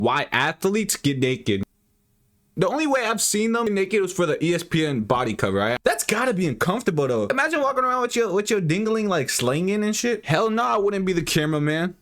Why athletes get naked. The only way I've seen them naked was for the ESPN body cover. Right? That's gotta be uncomfortable though. Imagine walking around with your dingling like slanging and shit. Hell no, I wouldn't be the cameraman.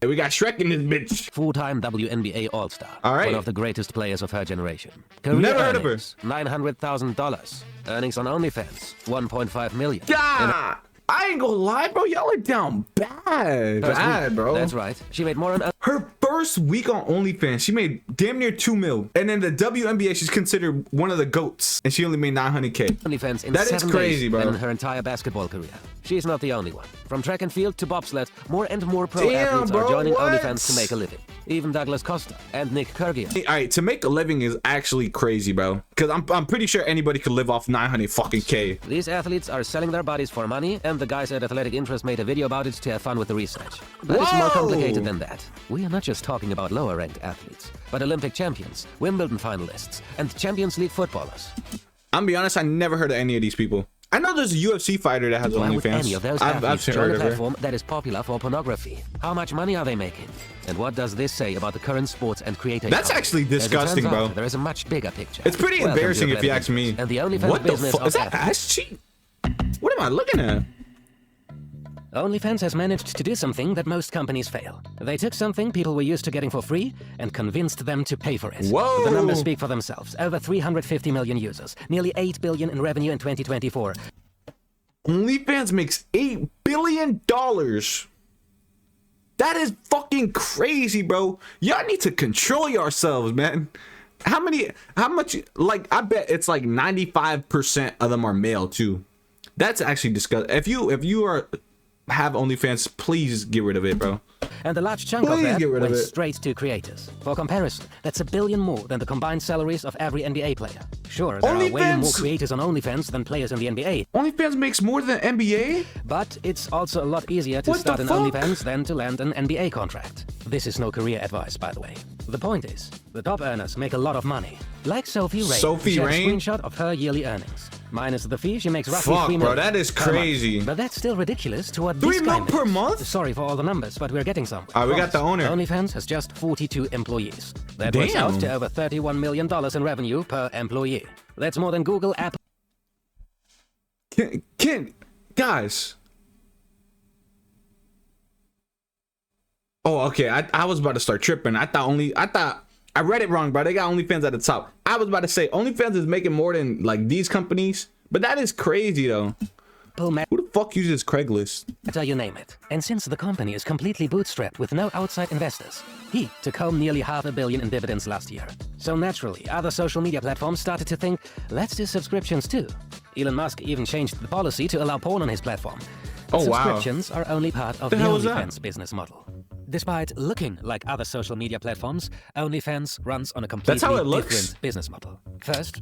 Hey, we got Shrek in this bitch. Full-time WNBA All-Star. All right. One of the greatest players of her generation. Career Never heard of her. $900,000. Earnings on OnlyFans, $1.5 million. God, I ain't gonna lie, bro. Y'all are down bad. Bad, bro. That's right. She made more than her first week on OnlyFans, she made damn near 2 mil. And in the WNBA, she's considered one of the GOATs. And she only made 900K. OnlyFans in that is 7 crazy, days bro. in her entire basketball career. She's not the only one. From track and field to bobsled, more and more pro athletes are joining OnlyFans to make a living. Even Douglas Costa and Nick Kyrgios. All right, to make a living is actually crazy, bro. Because I'm pretty sure anybody could live off 900 fucking K. These athletes are selling their bodies for money, and the guys at Athletic Interest made a video about it to have fun with the research. But it's more complicated than that. We are not just talking about lower-ranked athletes, but Olympic champions, Wimbledon finalists, and Champions League footballers. I'm be honest, I never heard of any of these people. I know there's a UFC fighter that has Why would OnlyFans. any of those athletes join a platform that is popular for pornography? How much money are they making? And what does this say about the current sports and creator That's economy? actually disgusting, bro. There is a much bigger picture. It's pretty embarrassing if you ask me. And the OnlyFans what the business fuck? Is that ass cheek? What am I looking at? OnlyFans has managed to do something that most companies fail. They took something people were used to getting for free and convinced them to pay for it. Whoa! The numbers speak for themselves. Over 350 million users, nearly $8 billion in revenue in 2024. OnlyFans makes $8 billion. That is fucking crazy, bro. Y'all need to control yourselves, man. How much, like, I bet it's like 95% of them are male too. That's actually disgusting. If you have OnlyFans, please get rid of it, bro. And a large chunk of that went straight to creators. For comparison, that's $1 billion more than the combined salaries of every NBA player. Sure, there are way more creators on OnlyFans than players in the NBA. OnlyFans makes more than NBA? But it's also a lot easier to start an OnlyFans than to land an NBA contract. This is no career advice, by the way. The point is, the top earners make a lot of money. Like Sophie Rain. Sophie Rain? A screenshot of her yearly earnings. Minus the fee, she makes roughly $3 million. Bro, that is crazy. But that's still ridiculous to what $3 million per month? Sorry for all the numbers, but we're getting somewhere. All right, we got the owner. OnlyFans has just 42 employees. That works out to over $31 million in revenue per employee. That's more than Google, Apple. Guys. Oh, okay. I was about to start tripping. I read it wrong, bro. They got OnlyFans at the top. I was about to say OnlyFans is making more than like these companies, but that is crazy though. Who the fuck uses Craigslist? You name it. And since the company is completely bootstrapped with no outside investors, he took home nearly $500 million in dividends last year. So naturally, other social media platforms started to think, let's do subscriptions too. Elon Musk even changed the policy to allow porn on his platform. But subscriptions are only part of the OnlyFans business model. Despite looking like other social media platforms, OnlyFans runs on a completely different business model. First,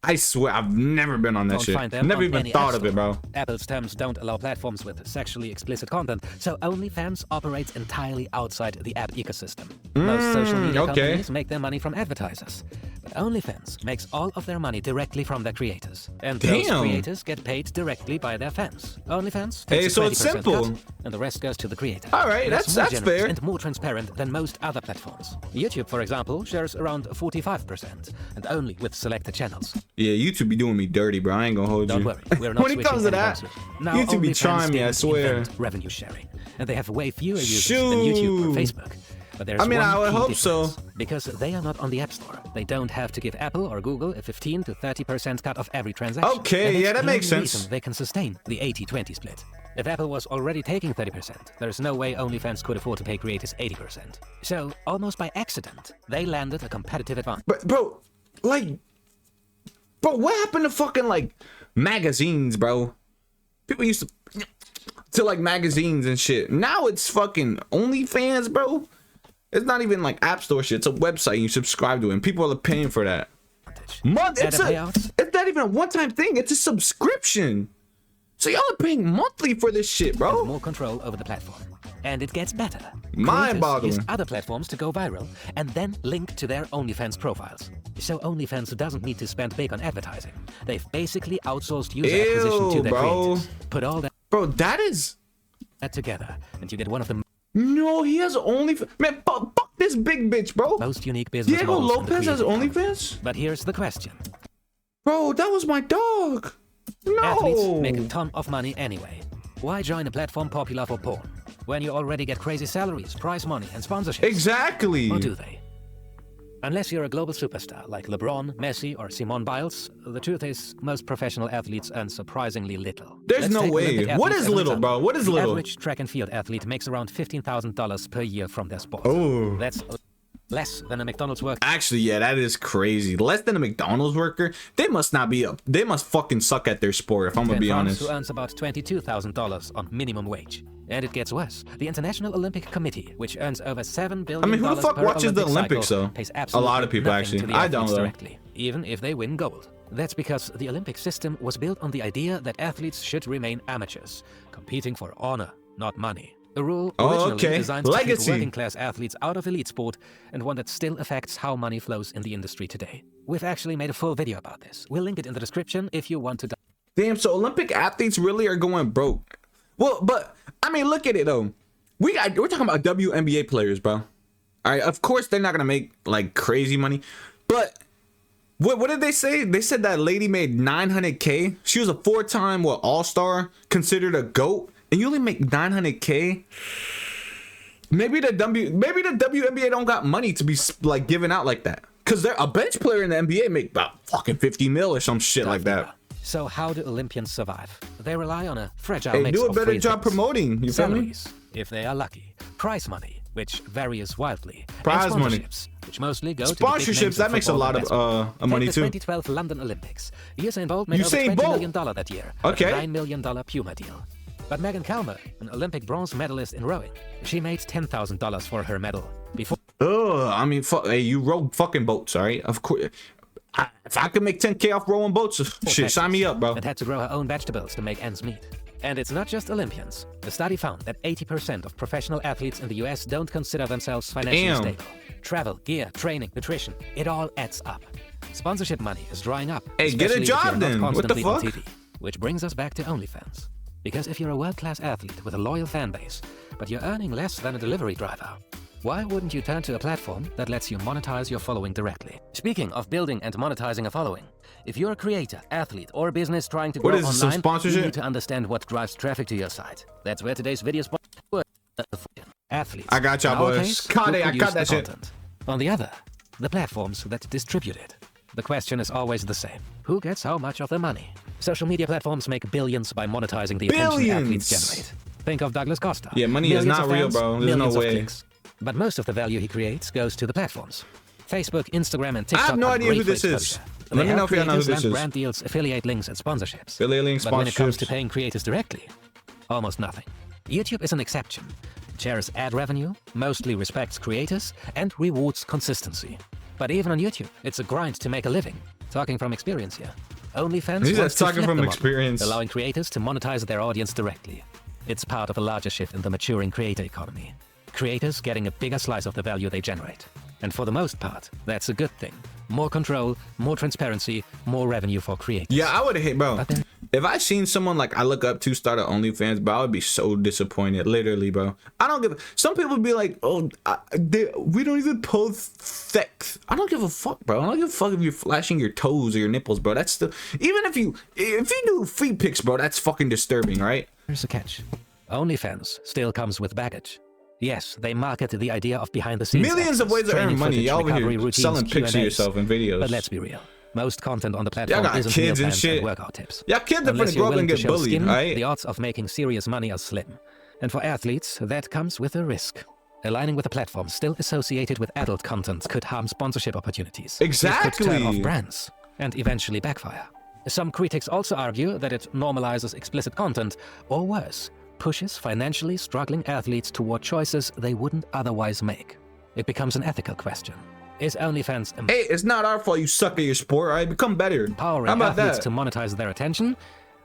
I swear, I've never been on that shit. Never even thought of it, bro. Apple's terms don't allow platforms with sexually explicit content, so OnlyFans operates entirely outside the app ecosystem. Most social media companies make their money from advertisers. But OnlyFans makes all of their money directly from their creators. And those creators get paid directly by their fans. OnlyFans takes so it's simple. Cut, and the rest goes to the creator. All right, that's fair. And more transparent than most other platforms. YouTube, for example, shares around 45%, and only with selected channels. Yeah, YouTube be doing me dirty, bro. I ain't gonna hold you. Don't worry, we're not when it comes to that, now, YouTube be trying me, I swear. Revenue sharing, and they have way fewer users than YouTube or Facebook. But there's I would hope so. Because they are not on the App Store. They don't have to give Apple or Google a 15 to 30% cut of every transaction. Okay, yeah, that makes sense. They can sustain the 80-20 split. If Apple was already taking 30%, there's no way OnlyFans could afford to pay creators 80%. So, almost by accident, they landed a competitive advantage. But, bro, what happened to fucking, like, magazines, bro? People used to like, magazines and shit. Now it's fucking OnlyFans, bro. It's not even like App Store shit. It's a website you subscribe to, and people are paying for that. It's not even a one-time thing. It's a subscription. So y'all are paying monthly for this shit, bro. And more control over the platform. And it gets better. Mind-boggling. Use other platforms to go viral and then link to their OnlyFans profiles. So OnlyFans doesn't need to spend big on advertising. They've basically outsourced user acquisition to their creators. Put all that that together, and you get one of the No, he has OnlyFans. Man, fuck this big bitch, bro. Most unique business Diego models in the Lopez has creative OnlyFans? But here's the question. Bro, that was my dog. Athletes No. make a ton of money anyway. Why join a platform popular for porn when you already get crazy salaries, prize money, and sponsorships? Exactly. Or do they? Unless you're a global superstar like LeBron, Messi, or Simone Biles, the truth is most professional athletes earn surprisingly little. There's no way. What is little, bro? What is little? The average track and field athlete makes around $15,000 per year from their sport. Oh. That's less than a McDonald's worker. Actually, yeah, that is crazy. Less than a McDonald's worker. They must not be up. They must fucking suck at their sport, if I'm gonna be honest. Who earns about $22,000 on minimum wage. And it gets worse. The International Olympic Committee, which earns over $7 billion. I mean, who the fuck per watches the Olympic Olympics cycle, though? pays A absolutely lot of people nothing actually. to the I don't athletes know. directly, even if they win gold. That's because the Olympic system was built on the idea that athletes should remain amateurs, competing for honor, not money. A rule originally designed to keep working-class athletes out of elite sport, and one that still affects how money flows in the industry today. We've actually made a full video about this. We'll link it in the description if you want to. Damn, so Olympic athletes really are going broke. Well, but I mean, look at it though. We're talking about WNBA players, bro. All right, of course they're not gonna make like crazy money, but what did they say? They said that lady made 900K. She was a 4-time all-star, considered a GOAT, and you only make 900K. Maybe the WNBA don't got money to be like giving out like that, cause they're a bench player in the NBA make about fucking 50 mil or some shit like that. So how do Olympians survive? They rely on a fragile Hey, mix do a of better three job things. promoting. You feel me? Salaries, if they are lucky. Prize money, which varies wildly. Prize and money. sponsorships, which mostly go to the big Sponsorships, names that makes a football lot and of money Take the too. 2012 London Olympics. Usain Bolt made over Usain $20 Bolt. million that year. Okay. With a $9 million Puma deal. But Megan Kalmer, an Olympic bronze medalist in rowing, she made $10,000 for her medal. Before I mean, hey, you row fucking boats, all right? Of course. If I could make 10K off rowing boats, shit, sign me up, bro. and had to grow her own vegetables to make ends meet. And it's not just Olympians. The study found that 80% of professional athletes in the US don't consider themselves financially stable. Travel, gear, training, nutrition, it all adds up. Sponsorship money is drying up. Hey, get a especially if job you're not then. What the constantly on fuck? TV. Which brings us back to OnlyFans. Because if you're a world-class athlete with a loyal fan base, but you're earning less than a delivery driver, why wouldn't you turn to a platform that lets you monetize your following directly? Speaking of building and monetizing a following, if you're a creator, athlete, or business trying to grow What is this, some online, sponsorship? you need to understand what drives traffic to your site. That's where today's video sponsor athletes. I got y'all, In our boys. case, Cut who it, I produce cut that the shit. content. On the other, the platforms that distribute it. The question is always the same. Who gets how much of the money? Social media platforms make billions by monetizing the attention athletes generate. Think of Douglas Costa. Yeah, money is Millions not of real, fans, bro. There's no millions of way. clicks. But most of the value he creates goes to the platforms. Facebook, Instagram, and TikTok I have no are idea great who for this is. exposure. Let They me know help if y'all know who creators this land is. brand deals, affiliate links, and sponsorships. Affiliate links, But when it comes to sponsorships. paying creators directly, almost nothing. YouTube is an exception. It shares ad revenue, mostly respects creators, and rewards consistency. But even on YouTube, it's a grind to make a living. Talking from experience here. OnlyFans He's wants just to talking flip from the model, experience. allowing creators to monetize their audience directly. It's part of a larger shift in the maturing creator economy. Creators getting a bigger slice of the value they generate. And for the most part, that's a good thing. More control, more transparency, more revenue for creators. Yeah, I would hate, bro. But then- If I seen someone like I look up to start an OnlyFans, bro, I would be so disappointed. Literally, bro. I don't give. Some people be like, "Oh, we don't even post sex." I don't give a fuck, bro. I don't give a fuck if you're flashing your toes or your nipples, bro. That's still. Even if you do feet pics, bro, that's fucking disturbing, right? Here's a catch. OnlyFans still comes with baggage. Yes, they market the idea of behind-the-scenes Millions of access, ways to earn training money. footage, Y'all over recovery here routines, selling pics of Q&As. yourself in videos. But let's be real. Most content on the platform got isn't kids meal and plans shit. workout tips. Y'all kids are Unless finna you're grow up willing and to get show bullied, skin, right? the odds of making serious money are slim. And for athletes, that comes with a risk. Aligning with a platform still associated with adult content could harm sponsorship opportunities. It could Exactly. turn off brands and eventually backfire. Some critics also argue that it normalizes explicit content, or worse, pushes financially struggling athletes toward choices they wouldn't otherwise make. It becomes an ethical question. Is OnlyFans Hey, it's not our fault you suck at your sport, all right? Become better. empowering How about athletes that? to monetize their attention,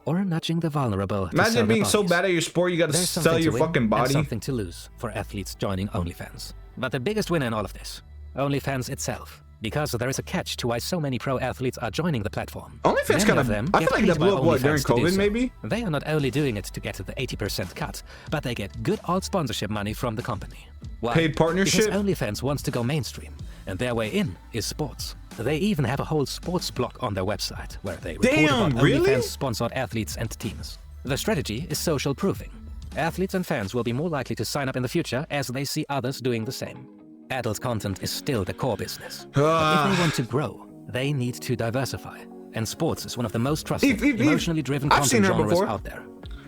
or nudging the vulnerable to sell Imagine their being so bodies? bad at your sport, you gotta There's sell something your to win fucking and body. something to lose for athletes joining OnlyFans. But the biggest winner in all of this, OnlyFans itself. Because there is a catch to why so many pro athletes are joining the platform. OnlyFans Many kind of of, them I get feel like paid that blew by up what, during OnlyFans to do COVID so. maybe? They are not only doing it to get the 80% cut, but they get good old sponsorship money from the company. Why? Paid partnership? Because OnlyFans wants to go mainstream, and their way in is sports. They even have a whole sports blog on their website where they report Damn, about really? OnlyFans-sponsored athletes and teams. The strategy is social proofing. Athletes and fans will be more likely to sign up in the future as they see others doing the same. Adult content is still the core business. But if they want to grow, they need to diversify. And sports is one of the most trusted, emotionally driven I've seen content her genres before. out there.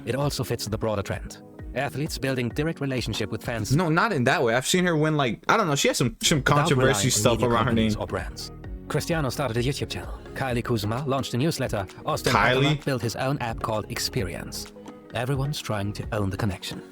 It also fits the broader trend. Athletes building direct relationship with fans. No, not in that way. I've seen her win, like, I don't know, she has some without controversy relying on stuff media around her companies name. or brands. Cristiano started a YouTube channel. Kylie Kuzma launched a newsletter. Austin Kylie? Eckler built his own app called Experience. Everyone's trying to own the connection.